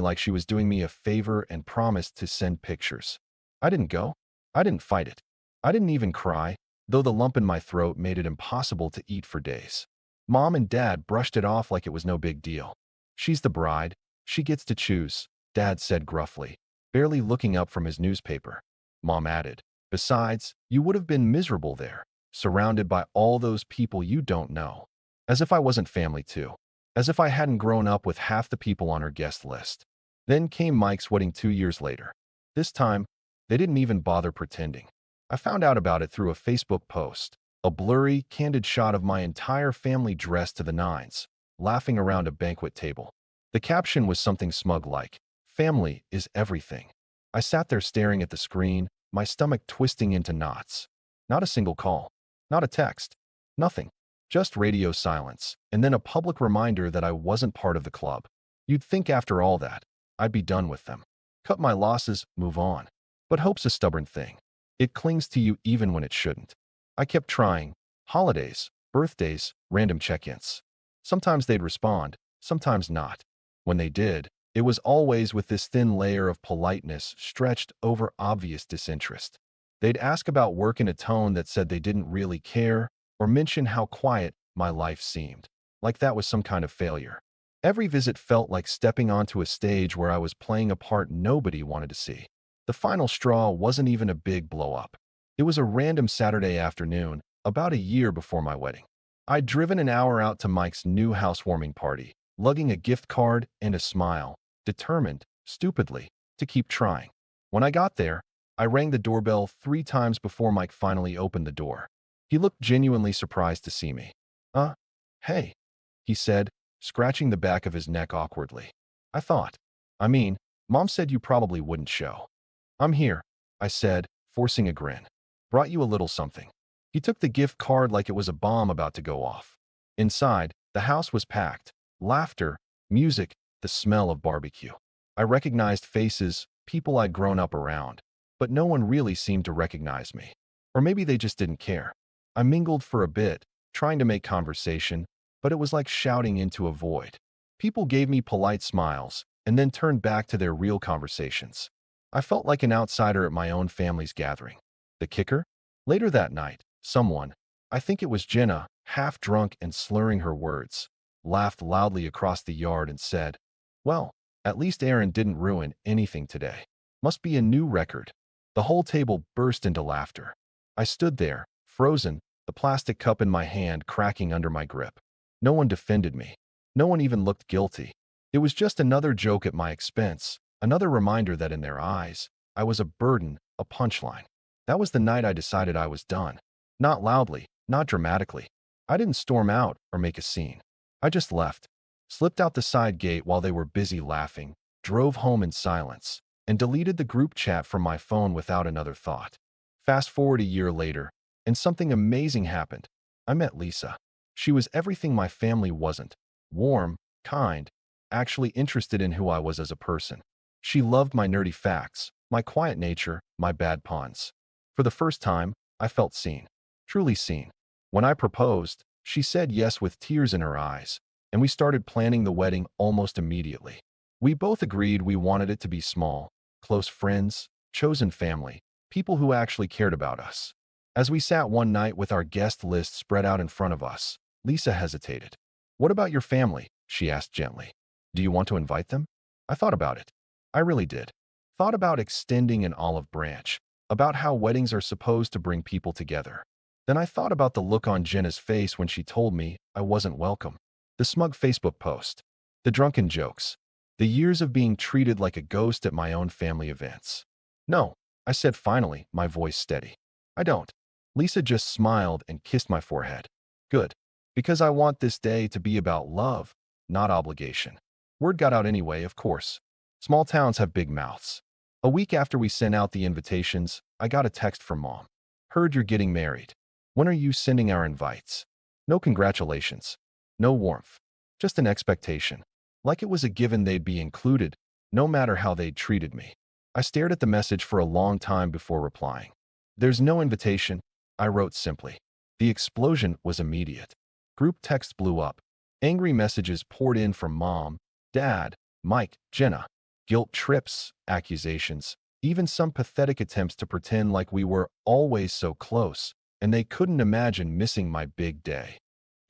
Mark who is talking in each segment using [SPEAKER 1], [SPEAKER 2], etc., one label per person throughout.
[SPEAKER 1] like she was doing me a favor and promised to send pictures. I didn't go. I didn't fight it. I didn't even cry, though the lump in my throat made it impossible to eat for days. Mom and Dad brushed it off like it was no big deal. She's the bride. She gets to choose, Dad said gruffly, barely looking up from his newspaper. Mom added, besides, you would have been miserable there, surrounded by all those people you don't know. As if I wasn't family too. As if I hadn't grown up with half the people on her guest list. Then came Mike's wedding 2 years later. This time, they didn't even bother pretending. I found out about it through a Facebook post, a blurry, candid shot of my entire family dressed to the nines, laughing around a banquet table. The caption was something smug like, "Family is everything." I sat there staring at the screen, my stomach twisting into knots. Not a single call. Not a text. Nothing. Just radio silence, and then a public reminder that I wasn't part of the club. You'd think after all that, I'd be done with them. Cut my losses, move on. But hope's a stubborn thing. It clings to you even when it shouldn't. I kept trying. Holidays, birthdays, random check-ins. Sometimes they'd respond, sometimes not. When they did, it was always with this thin layer of politeness stretched over obvious disinterest. They'd ask about work in a tone that said they didn't really care, or mention how quiet my life seemed, like that was some kind of failure. Every visit felt like stepping onto a stage where I was playing a part nobody wanted to see. The final straw wasn't even a big blow-up. It was a random Saturday afternoon, about a year before my wedding. I'd driven an hour out to Mike's new housewarming party, lugging a gift card and a smile, determined, stupidly, to keep trying. When I got there, I rang the doorbell 3 times before Mike finally opened the door. He looked genuinely surprised to see me. Hey," he said, scratching the back of his neck awkwardly. I mean, Mom said you probably wouldn't show." "I'm here," I said, forcing a grin. "Brought you a little something." He took the gift card like it was a bomb about to go off. Inside, the house was packed. Laughter, music, the smell of barbecue. I recognized faces, people I'd grown up around, but no one really seemed to recognize me. Or maybe they just didn't care. I mingled for a bit, trying to make conversation, but it was like shouting into a void. People gave me polite smiles and then turned back to their real conversations. I felt like an outsider at my own family's gathering. The kicker? Later that night, someone, I think it was Jenna, half drunk and slurring her words, laughed loudly across the yard and said, "Well, at least Aaron didn't ruin anything today. Must be a new record." The whole table burst into laughter. I stood there, frozen, the plastic cup in my hand cracking under my grip. No one defended me. No one even looked guilty. It was just another joke at my expense, another reminder that in their eyes, I was a burden, a punchline. That was the night I decided I was done. Not loudly, not dramatically. I didn't storm out or make a scene. I just left, slipped out the side gate while they were busy laughing, drove home in silence, and deleted the group chat from my phone without another thought. Fast forward a year later, and something amazing happened. I met Lisa. She was everything my family wasn't. Warm, kind, actually interested in who I was as a person. She loved my nerdy facts, my quiet nature, my bad puns. For the first time, I felt seen. Truly seen. When I proposed, she said yes with tears in her eyes, and we started planning the wedding almost immediately. We both agreed we wanted it to be small, close friends, chosen family, people who actually cared about us. As we sat one night with our guest list spread out in front of us, Lisa hesitated. "What about your family?" she asked gently. "Do you want to invite them?" I thought about it. I really did. Thought about extending an olive branch, about how weddings are supposed to bring people together. Then I thought about the look on Jenna's face when she told me I wasn't welcome. The smug Facebook post. The drunken jokes. The years of being treated like a ghost at my own family events. "No," I said finally, my voice steady. "I don't." Lisa just smiled and kissed my forehead. "Good. Because I want this day to be about love, not obligation." Word got out anyway, of course. Small towns have big mouths. A week after we sent out the invitations, I got a text from Mom. "Heard you're getting married. When are you sending our invites?" No congratulations. No warmth. Just an expectation. Like it was a given they'd be included, no matter how they'd treated me. I stared at the message for a long time before replying. "There's no invitation," I wrote simply. The explosion was immediate. Group text blew up. Angry messages poured in from Mom, Dad, Mike, Jenna. Guilt trips, accusations, even some pathetic attempts to pretend like we were always so close, and they couldn't imagine missing my big day.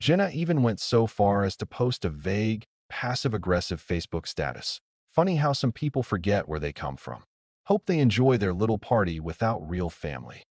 [SPEAKER 1] Jenna even went so far as to post a vague, passive-aggressive Facebook status. Funny how some people forget where they come from. Hope they enjoy their little party without real family.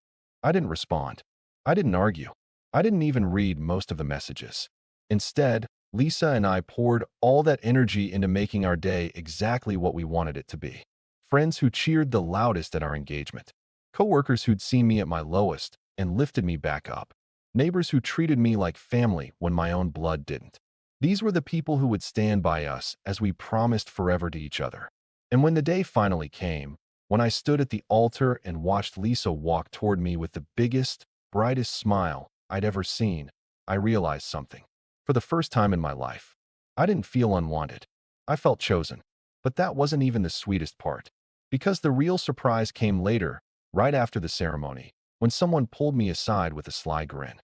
[SPEAKER 1] I didn't respond. I didn't argue. I didn't even read most of the messages. Instead, Lisa and I poured all that energy into making our day exactly what we wanted it to be. Friends who cheered the loudest at our engagement. Coworkers who'd seen me at my lowest and lifted me back up. Neighbors who treated me like family when my own blood didn't. These were the people who would stand by us as we promised forever to each other. And when the day finally came, when I stood at the altar and watched Lisa walk toward me with the biggest, brightest smile I'd ever seen, I realized something. For the first time in my life, I didn't feel unwanted. I felt chosen. But that wasn't even the sweetest part. Because the real surprise came later, right after the ceremony, when someone pulled me aside with a sly grin.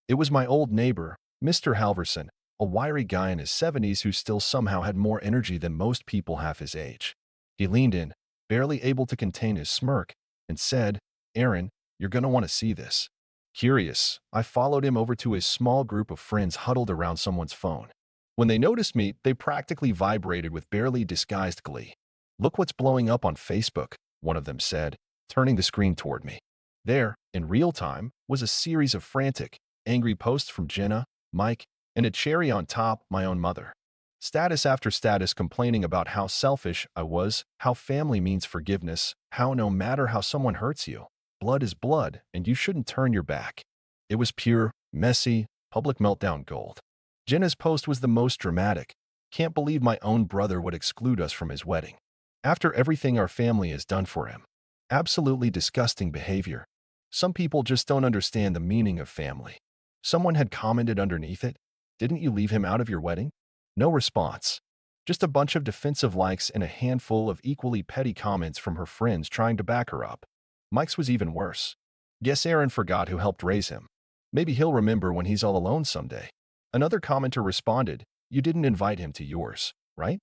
[SPEAKER 1] It was my old neighbor, Mr. Halverson, a wiry guy in his 70s who still somehow had more energy than most people half his age. He leaned in, barely able to contain his smirk, and said, "Aaron, you're going to want to see this." Curious, I followed him over to his small group of friends huddled around someone's phone. When they noticed me, they practically vibrated with barely disguised glee. "Look what's blowing up on Facebook," one of them said, turning the screen toward me. There, in real time, was a series of frantic, angry posts from Jenna, Mike, and a cherry on top, my own mother. Status after status complaining about how selfish I was, how family means forgiveness, how no matter how someone hurts you, blood is blood and you shouldn't turn your back. It was pure, messy, public meltdown gold. Jenna's post was the most dramatic. "Can't believe my own brother would exclude us from his wedding. After everything our family has done for him. Absolutely disgusting behavior. Some people just don't understand the meaning of family." Someone had commented underneath it, "Didn't you leave him out of your wedding?" No response. Just a bunch of defensive likes and a handful of equally petty comments from her friends trying to back her up. Mike's was even worse. "Guess Aaron forgot who helped raise him. Maybe he'll remember when he's all alone someday." Another commenter responded, "You didn't invite him to yours, right?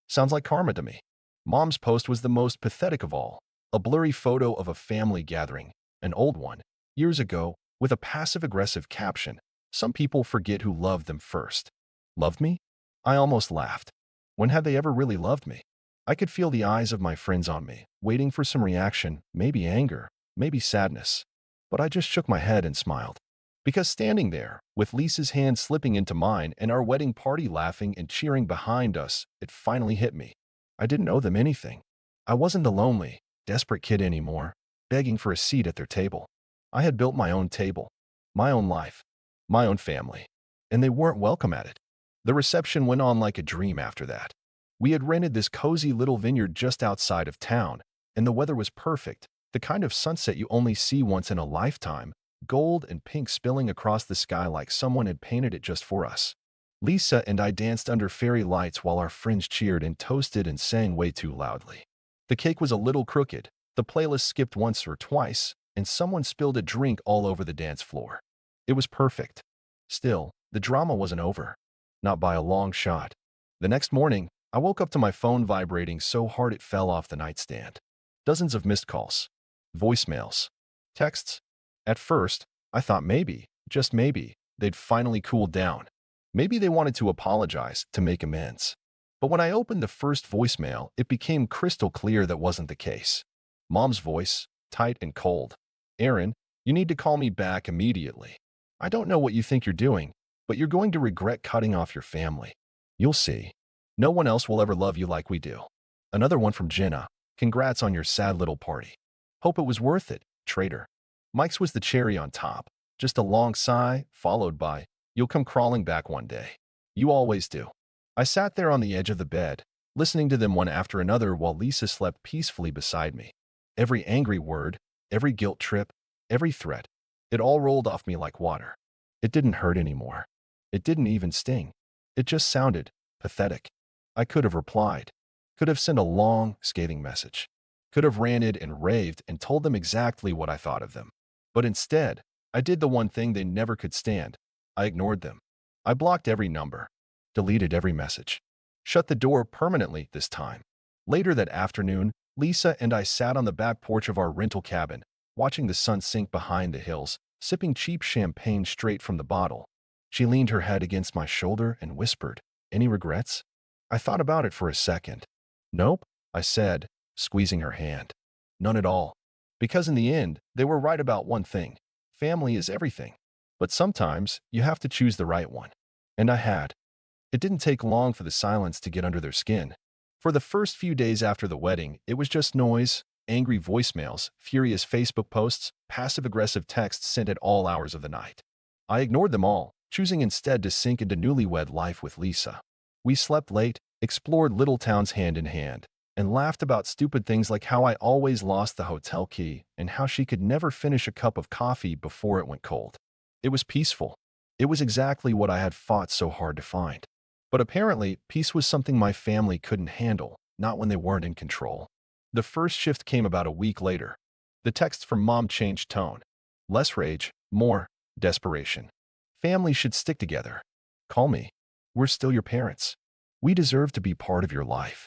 [SPEAKER 1] Sounds like karma to me." Mom's post was the most pathetic of all. A blurry photo of a family gathering, an old one, years ago, with a passive-aggressive caption, "Some people forget who loved them first." Loved me? I almost laughed. When had they ever really loved me? I could feel the eyes of my friends on me, waiting for some reaction, maybe anger, maybe sadness. But I just shook my head and smiled. Because standing there, with Lisa's hand slipping into mine and our wedding party laughing and cheering behind us, it finally hit me. I didn't owe them anything. I wasn't the lonely, desperate kid anymore, begging for a seat at their table. I had built my own table, my own life, my own family, and they weren't welcome at it. The reception went on like a dream after that. We had rented this cozy little vineyard just outside of town, and the weather was perfect, the kind of sunset you only see once in a lifetime, gold and pink spilling across the sky like someone had painted it just for us. Lisa and I danced under fairy lights while our friends cheered and toasted and sang way too loudly. The cake was a little crooked, the playlist skipped once or twice, and someone spilled a drink all over the dance floor. It was perfect. Still, the drama wasn't over. Not by a long shot. The next morning, I woke up to my phone vibrating so hard it fell off the nightstand. Dozens of missed calls, voicemails, texts. At first, I thought maybe, just maybe, they'd finally cooled down. Maybe they wanted to apologize, to make amends. But when I opened the first voicemail, it became crystal clear that wasn't the case. Mom's voice, tight and cold. "Aaron, you need to call me back immediately. I don't know what you think you're doing, but you're going to regret cutting off your family. You'll see. No one else will ever love you like we do." Another one from Jenna. "Congrats on your sad little party. Hope it was worth it, traitor." Mike's was the cherry on top. Just a long sigh, followed by, "You'll come crawling back one day. You always do." I sat there on the edge of the bed, listening to them one after another while Lisa slept peacefully beside me. Every angry word, every guilt trip, every threat, it all rolled off me like water. It didn't hurt anymore. It didn't even sting. It just sounded pathetic. I could have replied, could have sent a long, scathing message, could have ranted and raved and told them exactly what I thought of them. But instead, I did the one thing they never could stand. I ignored them. I blocked every number, deleted every message, shut the door permanently this time. Later that afternoon, Lisa and I sat on the back porch of our rental cabin, watching the sun sink behind the hills, sipping cheap champagne straight from the bottle. She leaned her head against my shoulder and whispered, "Any regrets?" I thought about it for a second. "Nope," I said, squeezing her hand. "None at all. Because in the end, they were right about one thing. Family is everything. But sometimes, you have to choose the right one." And I had. It didn't take long for the silence to get under their skin. For the first few days after the wedding, it was just noise, angry voicemails, furious Facebook posts, passive-aggressive texts sent at all hours of the night. I ignored them all, choosing instead to sink into newlywed life with Lisa. We slept late, explored little towns hand in hand, and laughed about stupid things like how I always lost the hotel key and how she could never finish a cup of coffee before it went cold. It was peaceful. It was exactly what I had fought so hard to find. But apparently, peace was something my family couldn't handle, not when they weren't in control. The first shift came about a week later. The text from Mom changed tone. Less rage, more desperation. Family should stick together. Call me. We're still your parents. We deserve to be part of your life.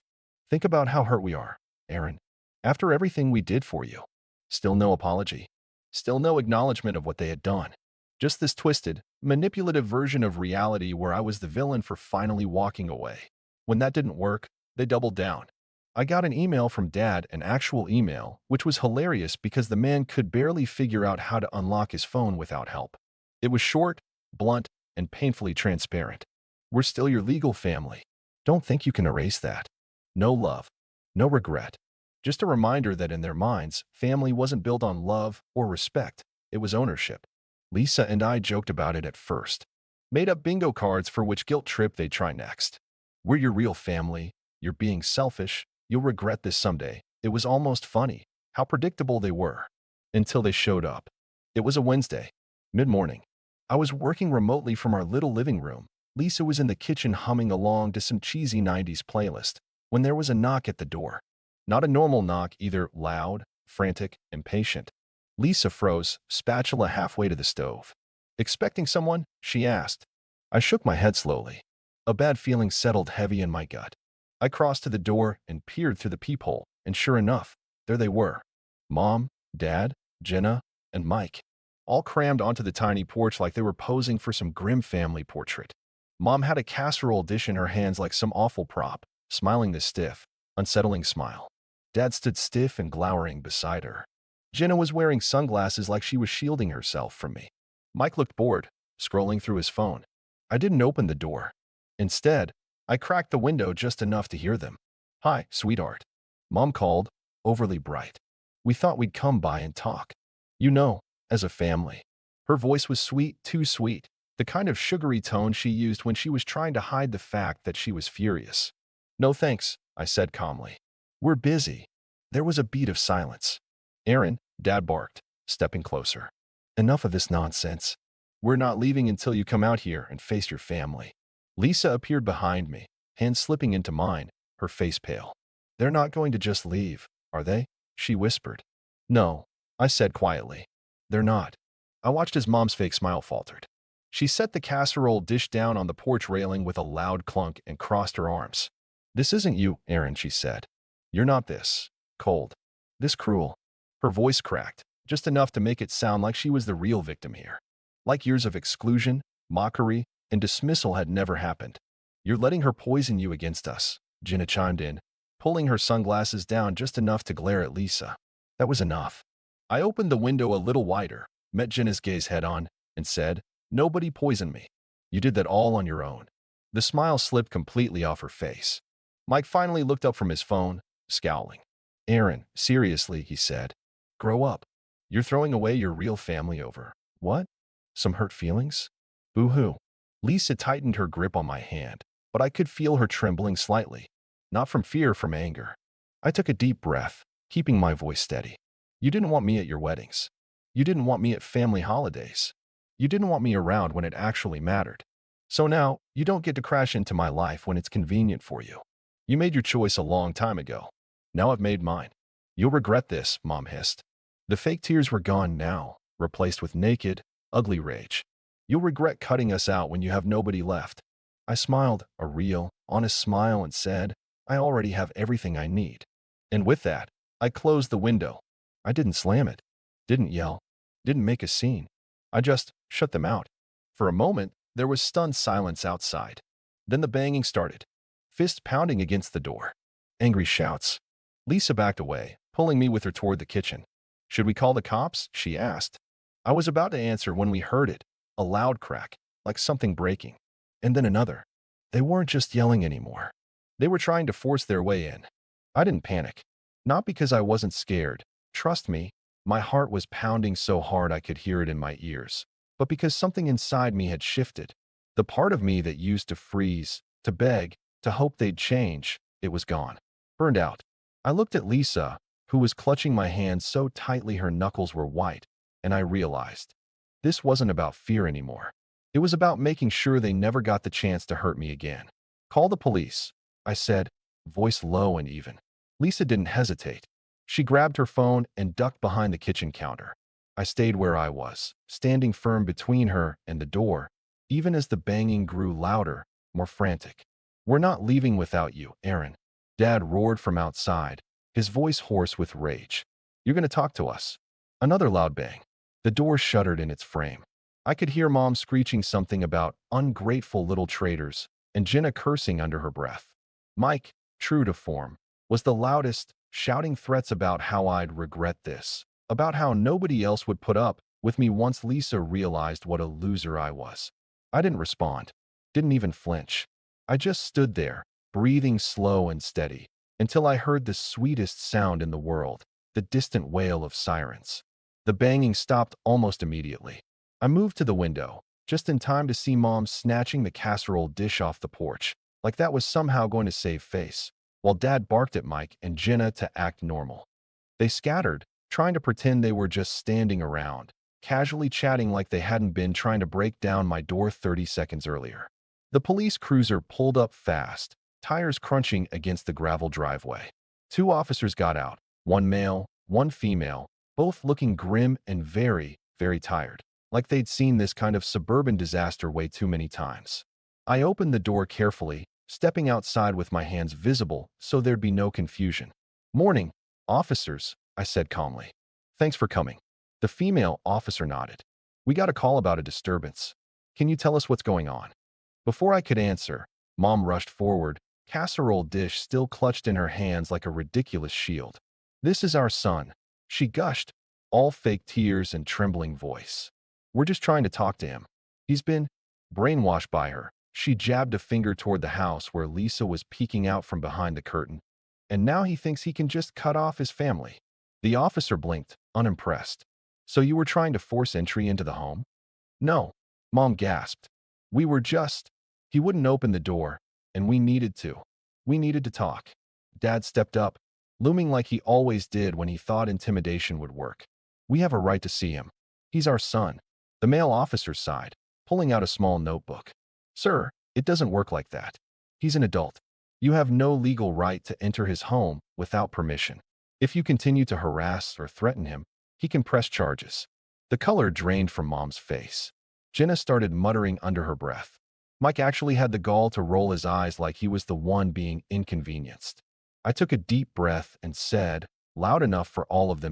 [SPEAKER 1] Think about how hurt we are, Aaron. After everything we did for you. Still no apology. Still no acknowledgement of what they had done. Just this twisted, manipulative version of reality where I was the villain for finally walking away. When that didn't work, they doubled down. I got an email from Dad, an actual email, which was hilarious because the man could barely figure out how to unlock his phone without help. It was short, blunt, and painfully transparent. We're still your legal family. Don't think you can erase that. No love. No regret. Just a reminder that in their minds, family wasn't built on love or respect. It was ownership. Lisa and I joked about it at first. Made up bingo cards for which guilt trip they'd try next. We're your real family. You're being selfish. You'll regret this someday. It was almost funny how predictable they were. Until they showed up. It was a Wednesday. Mid-morning. I was working remotely from our little living room. Lisa was in the kitchen humming along to some cheesy 90s playlist when there was a knock at the door. Not a normal knock, either loud, frantic, impatient. Lisa froze, spatula halfway to the stove. "Expecting someone?" she asked. I shook my head slowly. A bad feeling settled heavy in my gut. I crossed to the door and peered through the peephole, and sure enough, there they were. Mom, Dad, Jenna, and Mike. All crammed onto the tiny porch like they were posing for some grim family portrait. Mom had a casserole dish in her hands like some awful prop, smiling this stiff, unsettling smile. Dad stood stiff and glowering beside her. Jenna was wearing sunglasses like she was shielding herself from me. Mike looked bored, scrolling through his phone. I didn't open the door. Instead, I cracked the window just enough to hear them. "Hi, sweetheart." Mom called, overly bright. "We thought we'd come by and talk. You know, as a family." Her voice was sweet, too sweet, the kind of sugary tone she used when she was trying to hide the fact that she was furious. "No thanks," I said calmly. "We're busy." There was a beat of silence. "Aaron," Dad barked, stepping closer. "Enough of this nonsense. We're not leaving until you come out here and face your family." Lisa appeared behind me, hands slipping into mine, her face pale. "They're not going to just leave, are they?" she whispered. "No," I said quietly. "They're not." I watched as Mom's fake smile faltered. She set the casserole dish down on the porch railing with a loud clunk and crossed her arms. "This isn't you, Aaron," she said. "You're not this cold, this cruel." Her voice cracked, just enough to make it sound like she was the real victim here. Like years of exclusion, mockery, and dismissal had never happened. "You're letting her poison you against us," Jenna chimed in, pulling her sunglasses down just enough to glare at Lisa. That was enough. I opened the window a little wider, met Jenna's gaze head-on, and said, "Nobody poisoned me. You did that all on your own." The smile slipped completely off her face. Mike finally looked up from his phone, scowling. "Aaron, seriously," he said. "Grow up. You're throwing away your real family over what? Some hurt feelings?" Boo-hoo. Lisa tightened her grip on my hand, but I could feel her trembling slightly. Not from fear, from anger. I took a deep breath, keeping my voice steady. "You didn't want me at your weddings. You didn't want me at family holidays. You didn't want me around when it actually mattered. So now, you don't get to crash into my life when it's convenient for you. You made your choice a long time ago. Now I've made mine. You'll regret this," Mom hissed. The fake tears were gone now, replaced with naked, ugly rage. "You'll regret cutting us out when you have nobody left." I smiled, a real, honest smile, and said, I already have everything I need. And with that, I closed the window. I didn't slam it, didn't yell, didn't make a scene. I just shut them out. For a moment, there was stunned silence outside. Then the banging started, fists pounding against the door. Angry shouts. Lisa backed away, pulling me with her toward the kitchen. "Should we call the cops?" she asked. I was about to answer when we heard it, a loud crack, like something breaking. And then another. They weren't just yelling anymore. They were trying to force their way in. I didn't panic. Not because I wasn't scared. Trust me, my heart was pounding so hard I could hear it in my ears. But because something inside me had shifted. The part of me that used to freeze, to beg, to hope they'd change, it was gone. Burned out. I looked at Lisa, who was clutching my hand so tightly her knuckles were white, and I realized this wasn't about fear anymore. It was about making sure they never got the chance to hurt me again. "Call the police," I said, voice low and even. Lisa didn't hesitate. She grabbed her phone and ducked behind the kitchen counter. I stayed where I was, standing firm between her and the door, even as the banging grew louder, more frantic. "We're not leaving without you, Aaron," Dad roared from outside, his voice hoarse with rage. "You're going to talk to us." Another loud bang. The door shuddered in its frame. I could hear Mom screeching something about ungrateful little traitors and Jenna cursing under her breath. Mike, true to form, was the loudest, shouting threats about how I'd regret this, about how nobody else would put up with me once Lisa realized what a loser I was. I didn't respond, didn't even flinch. I just stood there, breathing slow and steady, until I heard the sweetest sound in the world, the distant wail of sirens. The banging stopped almost immediately. I moved to the window, just in time to see Mom snatching the casserole dish off the porch, like that was somehow going to save face, while Dad barked at Mike and Jenna to act normal. They scattered, trying to pretend they were just standing around, casually chatting like they hadn't been trying to break down my door 30 seconds earlier. The police cruiser pulled up fast, tires crunching against the gravel driveway. Two officers got out, one male, one female, both looking grim and very, very tired, like they'd seen this kind of suburban disaster way too many times. I opened the door carefully, stepping outside with my hands visible so there'd be no confusion. "Morning, officers," I said calmly. "Thanks for coming." The female officer nodded. "We got a call about a disturbance. Can you tell us what's going on?" Before I could answer, Mom rushed forward, casserole dish still clutched in her hands like a ridiculous shield. "This is our son," she gushed, all fake tears and trembling voice. "We're just trying to talk to him. He's been brainwashed by her." She jabbed a finger toward the house where Lisa was peeking out from behind the curtain. "And now he thinks he can just cut off his family." The officer blinked, unimpressed. "So you were trying to force entry into the home?" "No," Mom gasped. "We were just—" He wouldn't open the door, and we needed to. We needed to talk. Dad stepped up, looming like he always did when he thought intimidation would work. "We have a right to see him. He's our son." The male officer sighed, pulling out a small notebook. "Sir, it doesn't work like that. He's an adult. You have no legal right to enter his home without permission. If you continue to harass or threaten him, he can press charges." The color drained from Mom's face. Jenna started muttering under her breath. Mike actually had the gall to roll his eyes like he was the one being inconvenienced. I took a deep breath and said, loud enough for all of them